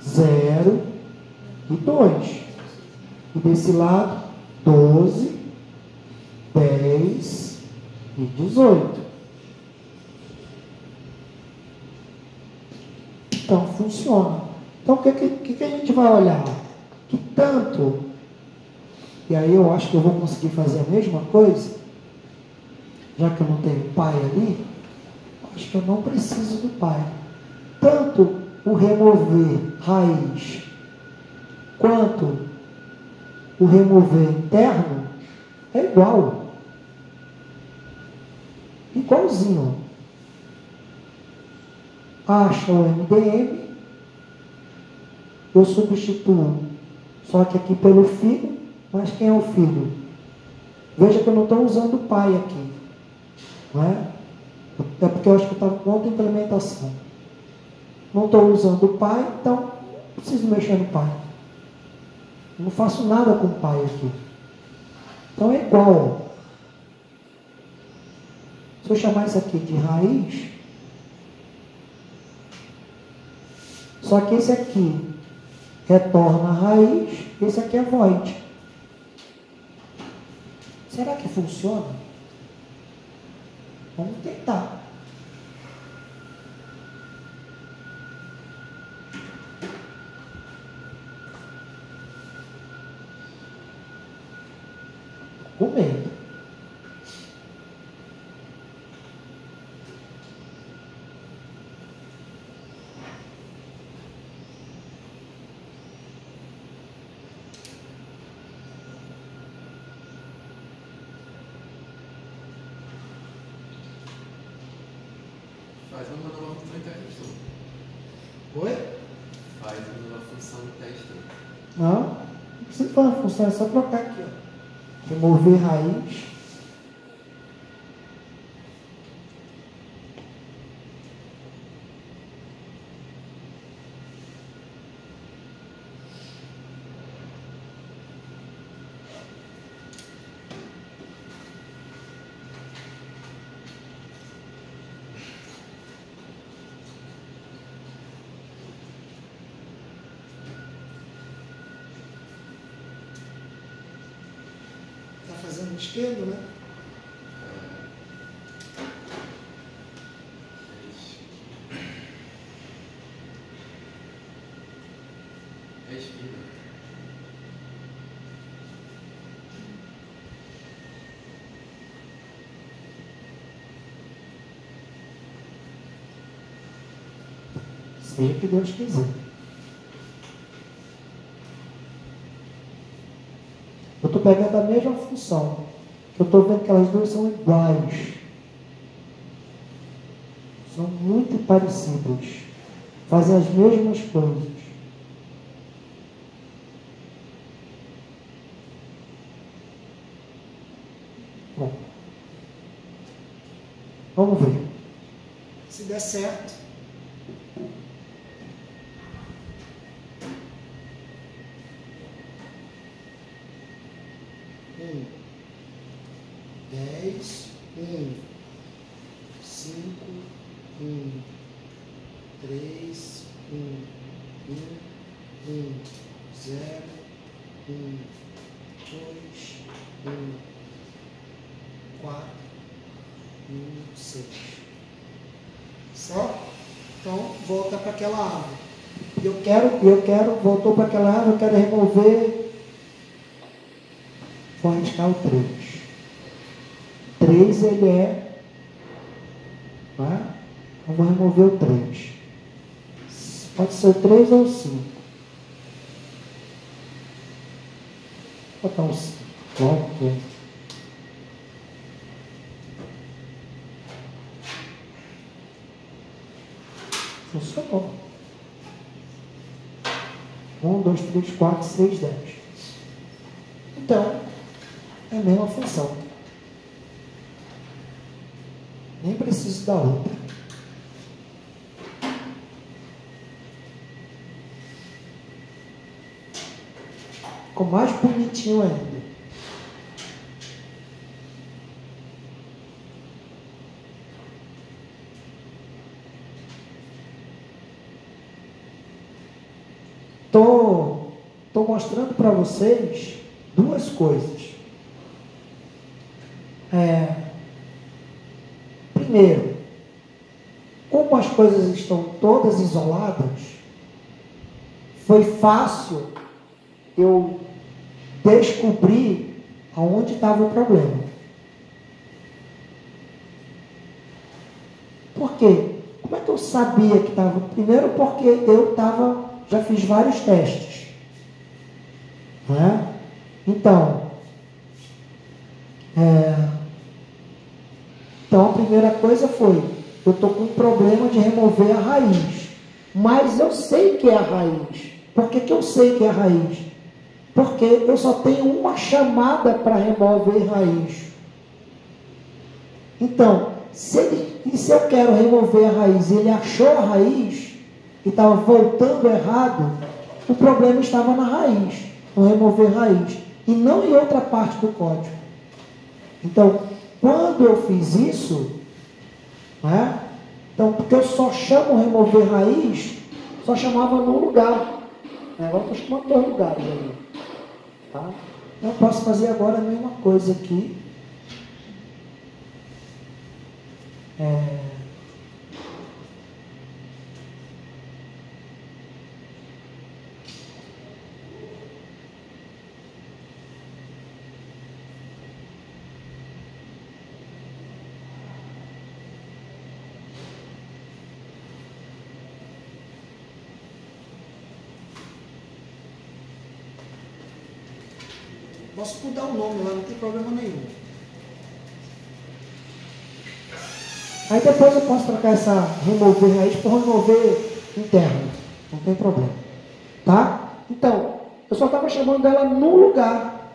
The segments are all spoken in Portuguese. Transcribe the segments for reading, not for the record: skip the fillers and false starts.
0 e 2. E desse lado, 12, 10 e 18. Então, funciona. Então, o que a gente vai olhar? Que tanto, e aí eu acho que eu vou conseguir fazer a mesma coisa, já que eu não tenho pai ali, acho que eu não preciso do pai. Tanto o remover raiz, quanto o remover interno, é igual. Igualzinho. Acha o MDM, eu substituo, só que aqui pelo filho, mas quem é o filho? Veja que eu não estou usando o pai aqui, não é? É porque eu acho que eu estava com outra implementação. Não estou usando o pai, então não preciso mexer no pai. Não faço nada com o pai aqui. Então é igual. Se eu chamar isso aqui de raiz, só que esse aqui retorna a raiz, esse aqui é void. Será que funciona? Vamos tentar. Com medo. Faz uma nova função em teste. Oi? Faz uma nova função em teste. Não precisa fazer uma função, é só trocar aqui, ó. Remover raiz. Está fazendo esquerdo, né? É esquerda. Seja o que Deus quiser. Eu estou pegando a mesma função. Eu estou vendo que elas duas são iguais. São muito parecidas. Fazem as mesmas coisas. Bom. Vamos ver. Se der certo. Dez, 5, 3, 0, 2, 4, 6. Certo? Então, volta para aquela árvore. Eu quero, voltou para aquela árvore, eu quero remover. Vou arriscar o 3. 3 ele é, né? Eu vou remover o 3. Pode ser o 3 ou o 5. Vou botar um 5. Pronto. Funcionou. 1, 2, 3, 4, 6, 10. Então, é a mesma função. Nem preciso da outra. Ficou mais bonitinho ainda. Estou mostrando para vocês duas coisas. Primeiro, como as coisas estão todas isoladas, foi fácil eu descobrir aonde estava o problema. Por quê? Como é que eu sabia que estava? Primeiro porque eu já fiz vários testes. Né? Então, a primeira coisa foi, eu estou com um problema de remover a raiz. Mas eu sei que é a raiz. Por que eu sei que é a raiz? Porque eu só tenho uma chamada para remover raiz. Então, se eu quero remover a raiz e ele achou a raiz e estava voltando errado, o problema estava na raiz, no remover raiz, e não em outra parte do código. Então, quando eu fiz isso, né? Então, porque eu só chamo remover raiz, só chamava num lugar. Agora estou chamando dois lugares ali. Tá? Eu posso fazer agora a mesma coisa aqui. Posso mudar o nome lá, não tem problema nenhum. Aí depois eu posso trocar essa remover raiz por remover interno. Não tem problema. Tá? Então, eu só estava chamando ela no lugar.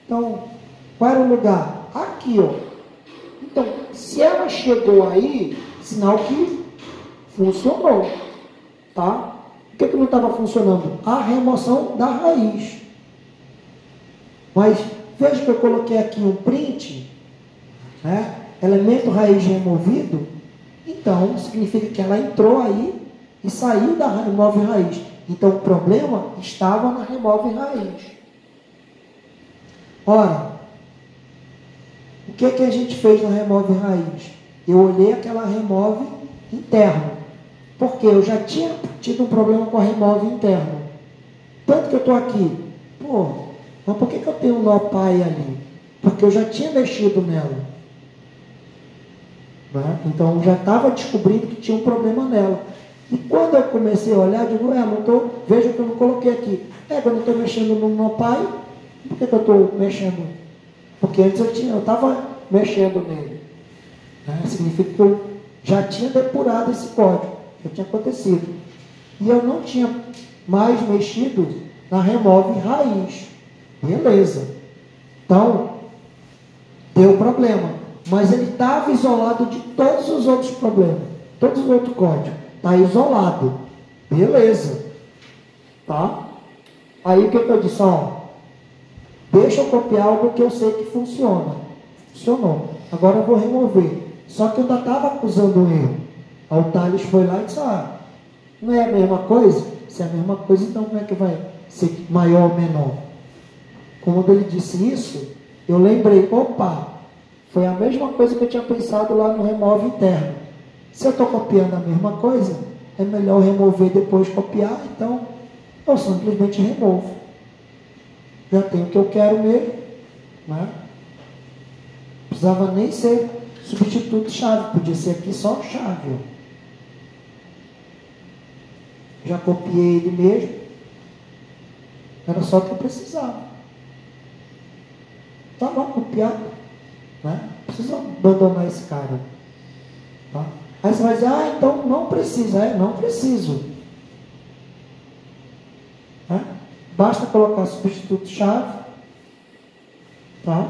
Então, qual era o lugar? Aqui, ó. Então, se ela chegou aí, sinal que funcionou. Tá? O que não estava funcionando? A remoção da raiz. Mas veja que eu coloquei aqui um print, né? Elemento raiz removido. Então, significa que ela entrou aí e saiu da remove raiz. Então, o problema estava na remove raiz. Ora, o que a gente fez na remove raiz? Eu olhei aquela remove interno. Porque eu já tinha tido um problema com a remove interno. Tanto que eu estou aqui. Mas por que eu tenho um nó pai ali? Porque eu já tinha mexido nela. Né? Então, eu já estava descobrindo que tinha um problema nela. E quando eu comecei a olhar, digo, veja que eu não coloquei aqui. Quando eu estou mexendo no nó pai, por que eu estou mexendo? Porque antes eu estava mexendo nele. Né? Significa que eu já tinha depurado esse código. Já tinha acontecido. E eu não tinha mais mexido na remove raiz. Beleza. Então, deu problema. Mas ele estava isolado de todos os outros problemas. Todos os outros códigos. Está isolado. Beleza. Tá? Aí o que eu disse? Deixa eu copiar algo que eu sei que funciona. Funcionou. Agora eu vou remover. Só que eu ainda estava acusando um erro. Aí o Thales foi lá e disse, não é a mesma coisa? Se é a mesma coisa, então como é que vai ser maior ou menor? Quando ele disse isso, eu lembrei, foi a mesma coisa que eu tinha pensado lá no remove interno. Se eu estou copiando a mesma coisa, é melhor remover depois copiar, então eu simplesmente removo. Já tenho o que eu quero mesmo, né? Não precisava nem ser substituto chave, podia ser aqui só chave. Já copiei ele mesmo, era só o que eu precisava. Está lá copiado, né? Não precisa abandonar esse cara. Tá? Aí você vai dizer, então não precisa. Não preciso. Né? Basta colocar substituto-chave. Tá?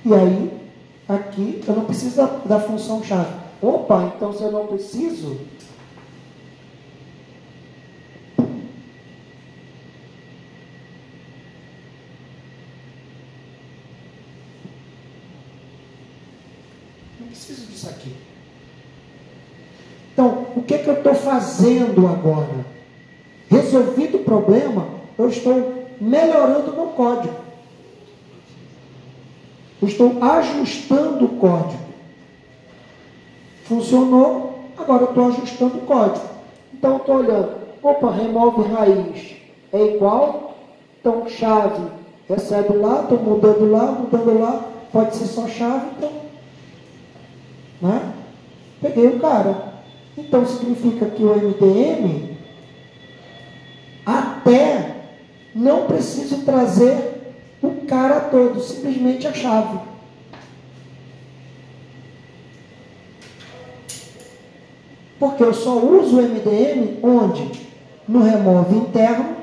E aí, aqui, eu não preciso da função-chave. Então se eu não preciso, preciso disso aqui. Então, o que eu estou fazendo agora? resolvido o problema, eu estou melhorando o meu código. Eu estou ajustando o código. Funcionou, agora eu estou ajustando o código. Então eu estou olhando, opa, remove raiz é igual, então chave recebe lá, estou mudando lá, pode ser só chave, então, né? Peguei o cara. Então significa que o MDM até não preciso trazer o cara todo, simplesmente a chave. Porque eu só uso o MDM onde? No remove interno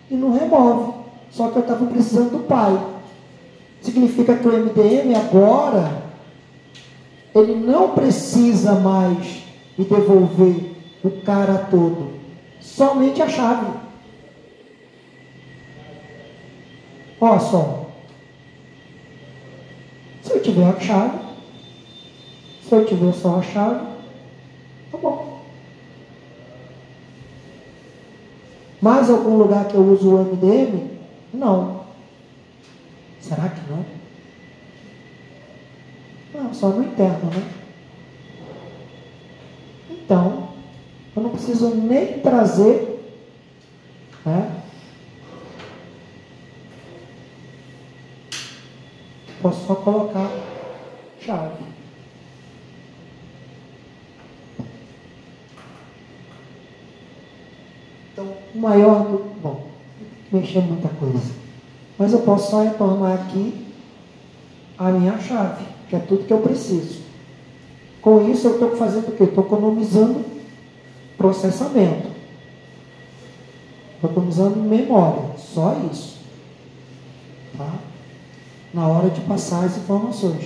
e no remove. Só que eu estava precisando do pai. Significa que o MDM agora, ele não precisa mais me devolver o cara todo. Somente a chave. Olha só. Se eu tiver a chave, se eu tiver só a chave, tá bom. Mais algum lugar que eu uso o MDM? Não. Será que não? Não, só no interno, né? Então, eu não preciso nem trazer, né? Posso só colocar chave. Então, o maior do... Bom, mexer muita coisa. Mas eu posso só retornar aqui a minha chave, que é tudo que eu preciso. Com isso, eu estou fazendo o quê? Estou economizando processamento. Estou economizando memória. Só isso. Tá? Na hora de passar as informações.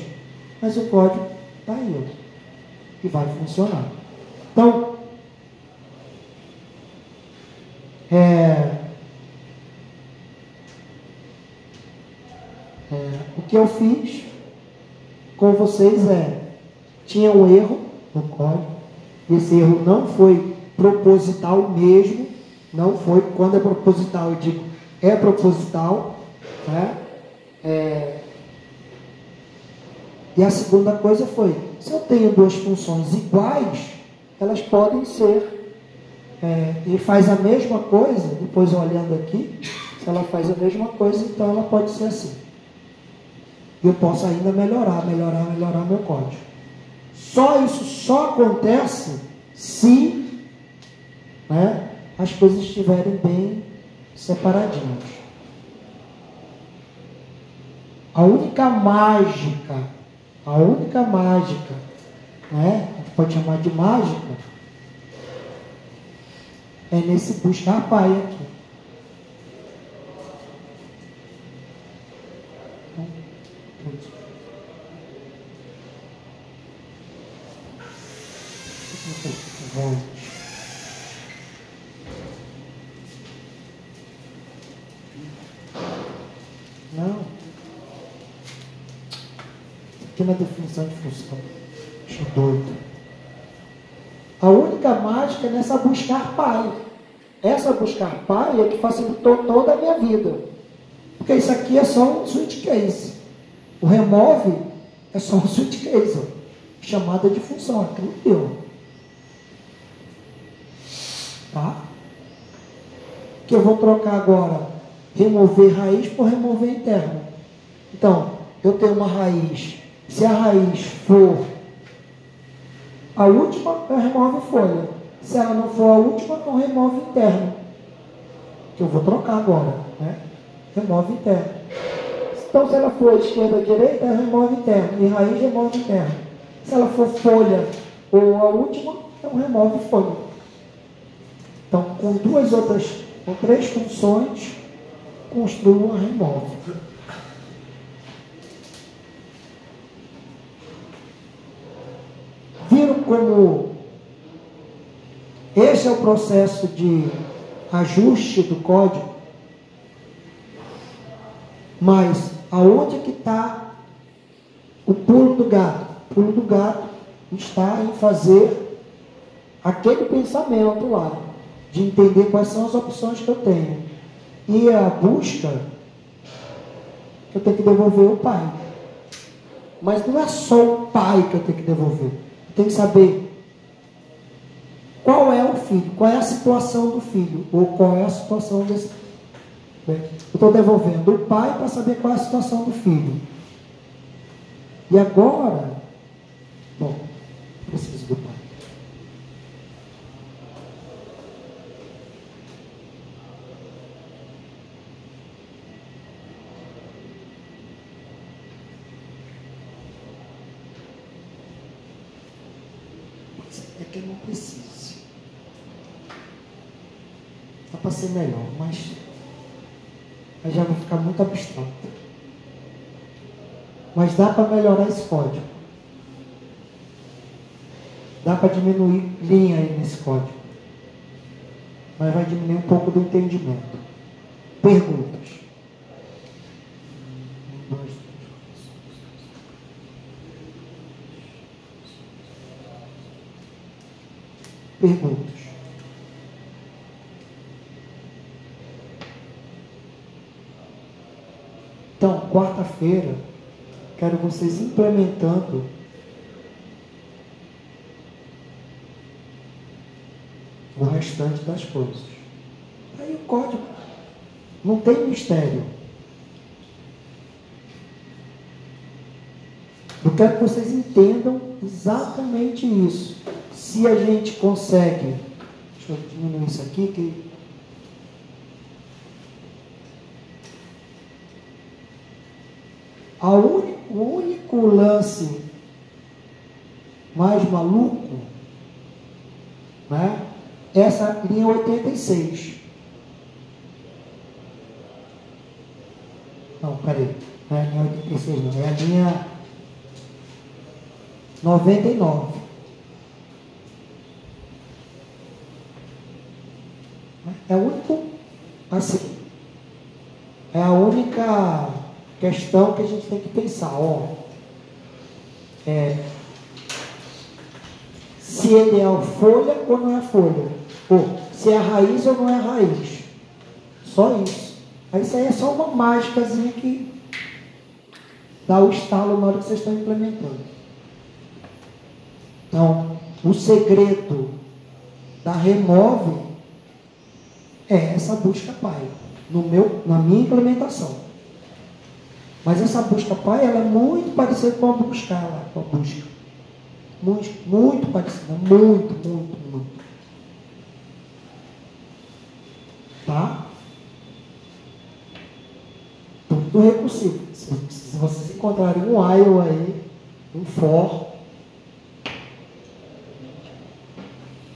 Mas o código está aí, ó, e vai funcionar. Então, o que eu fiz com vocês tinha um erro no código, esse erro não foi proposital mesmo, não foi, quando é proposital eu digo, é proposital, né? E a segunda coisa foi, se eu tenho duas funções iguais, elas podem ser, ele faz a mesma coisa, depois olhando aqui, se ela faz a mesma coisa, então ela pode ser assim. Eu posso ainda melhorar meu código. Isso só acontece se, né, as coisas estiverem bem separadinhas. A única mágica, né, a gente pode chamar de mágica, é nesse buscar pai aqui. Não. Aqui na definição de função. Acho doido. A única mágica é nessa buscar pai. Essa buscar pai é que facilitou toda a minha vida. Porque isso aqui é só um switch case. O remove é só um switch case. Chamada de função. Aquilo deu. Tá? Que eu vou trocar agora remover raiz por remover interno. Então, eu tenho uma raiz. Se a raiz for a última, eu removo folha. Se ela não for a última, eu removo interno. Que eu vou trocar agora, né? Remove interno. Então, se ela for esquerda ou direita, eu removo interno. E raiz remove interno. Se ela for folha ou a última, eu removo folha. Então, com três funções, construo uma remove. Viram como esse é o processo de ajuste do código? Mas aonde que está o pulo do gato? O pulo do gato está em fazer aquele pensamento lá. de entender quais são as opções que eu tenho. E a busca, eu tenho que devolver o pai. Mas não é só o pai que eu tenho que devolver. Eu tenho que saber qual é o filho, qual é a situação do filho, ou qual é a situação desse. Eu estou devolvendo o pai para saber qual é a situação do filho. E agora, bom, preciso do pai. É que eu não preciso. Dá para ser melhor, mas aí já vai ficar muito abstrato. Mas dá para melhorar esse código. Dá para diminuir linha aí nesse código. Mas vai diminuir um pouco do entendimento. Perguntas. Perguntas. Então, quarta-feira, quero vocês implementando o restante das coisas. Aí o código não tem mistério. Eu quero que vocês entendam exatamente isso. Se a gente consegue, deixa eu diminuir isso aqui, que o único lance mais maluco, né, é essa linha 86. Não, peraí, não é a linha 86 não, é a linha 99. É o único, assim, é a única questão que a gente tem que pensar, se ele é a folha ou não é a folha, ou se é a raiz ou não é a raiz, só isso. Aí isso aí é só uma mágicazinha que dá o estalo na hora que vocês estão implementando. Então, o segredo da Remove é essa busca pai, na minha implementação. Mas essa busca pai, ela é muito parecida com a busca lá, com a busca. Muito parecida, muito. Tá? Tudo recursivo. Se vocês encontrarem um while aí, um for,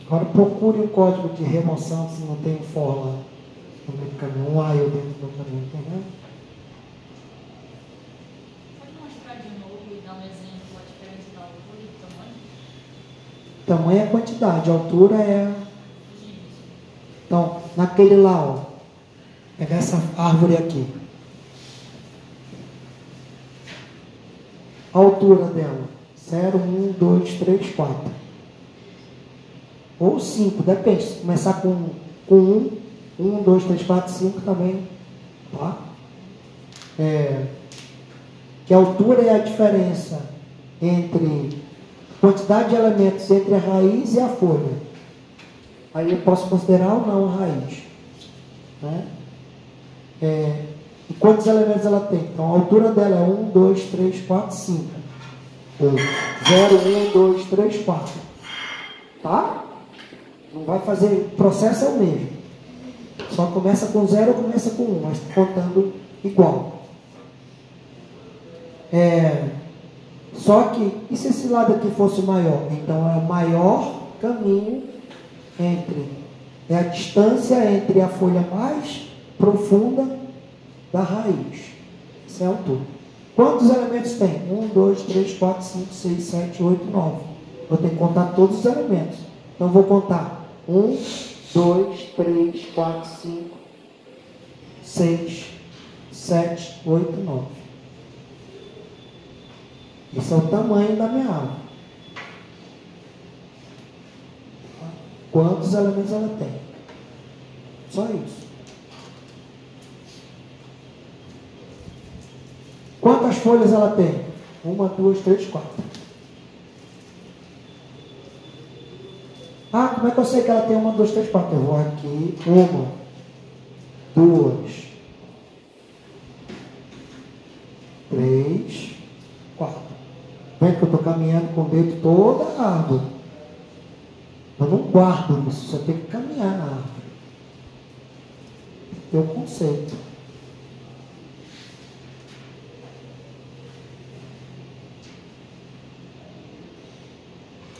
agora procure um código de remoção se não tem um for lá no meio do caminho, um while dentro do caminho, entendeu? Tamanho é quantidade, altura é. Então, naquele lá, ó, pegar essa árvore aqui. A altura dela, 0, 1, 2, 3, 4. Ou 5, depende. Se começar com 1, 1, 2, 3, 4, 5 também. Tá? Que a altura é a diferença entre quantidade de elementos entre a raiz e a folha. Aí eu posso considerar ou não a raiz. Né? E quantos elementos ela tem? Então a altura dela é 1, 2, 3, 4, 5. Ou 0, 1, 2, 3, 4. Tá? Não vai fazer. O processo é o mesmo. Só começa com 0 ou começa com 1, mas contando igual. Só que, e se esse lado aqui fosse maior? Então é o maior caminho é a distância entre a folha mais profunda da raiz. Essa é a altura. Quantos elementos tem? 1, 2, 3, 4, 5, 6, 7, 8, 9. Eu tenho que contar todos os elementos. Então eu vou contar 1, 2, 3, 4, 5, 6, 7, 8, 9. Esse é o tamanho da minha árvore. Quantos elementos ela tem? Só isso. Quantas folhas ela tem? 1, 2, 3, 4. Ah, como é que eu sei que ela tem 1, 2, 3, 4? Eu vou aqui. 1, 2, 3, 4. Vem que eu estou caminhando com o dedo toda a árvore. Eu não guardo isso, só tenho que caminhar na árvore. É o conceito.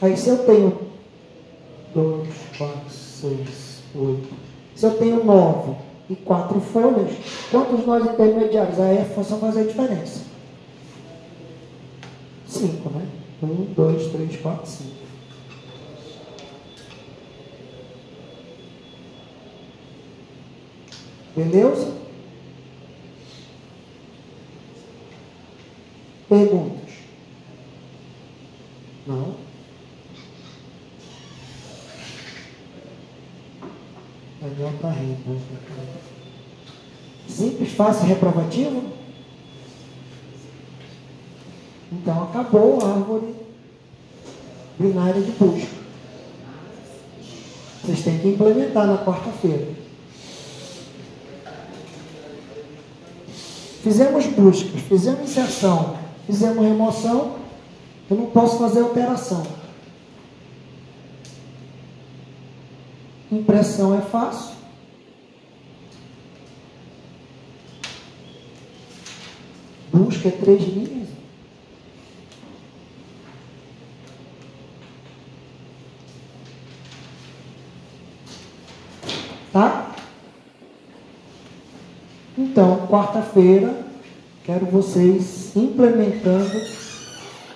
Aí se eu tenho 2, 4, 6, 8. Se eu tenho 9 e 4 folhas, quantos nós intermediários? Aí é só fazer a diferença. 5, né? 1, 2, 3, 4, 5. Beleza? Perguntas? Não? Daniel está rindo. Simples, fácil, reprovativo? Então acabou a árvore binária de busca. Vocês têm que implementar na quarta-feira. Fizemos busca, fizemos inserção, fizemos remoção, eu não posso fazer alteração. Impressão é fácil. Busca é 3 linhas. Tá? Então, quarta-feira, quero vocês implementando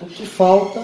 o que falta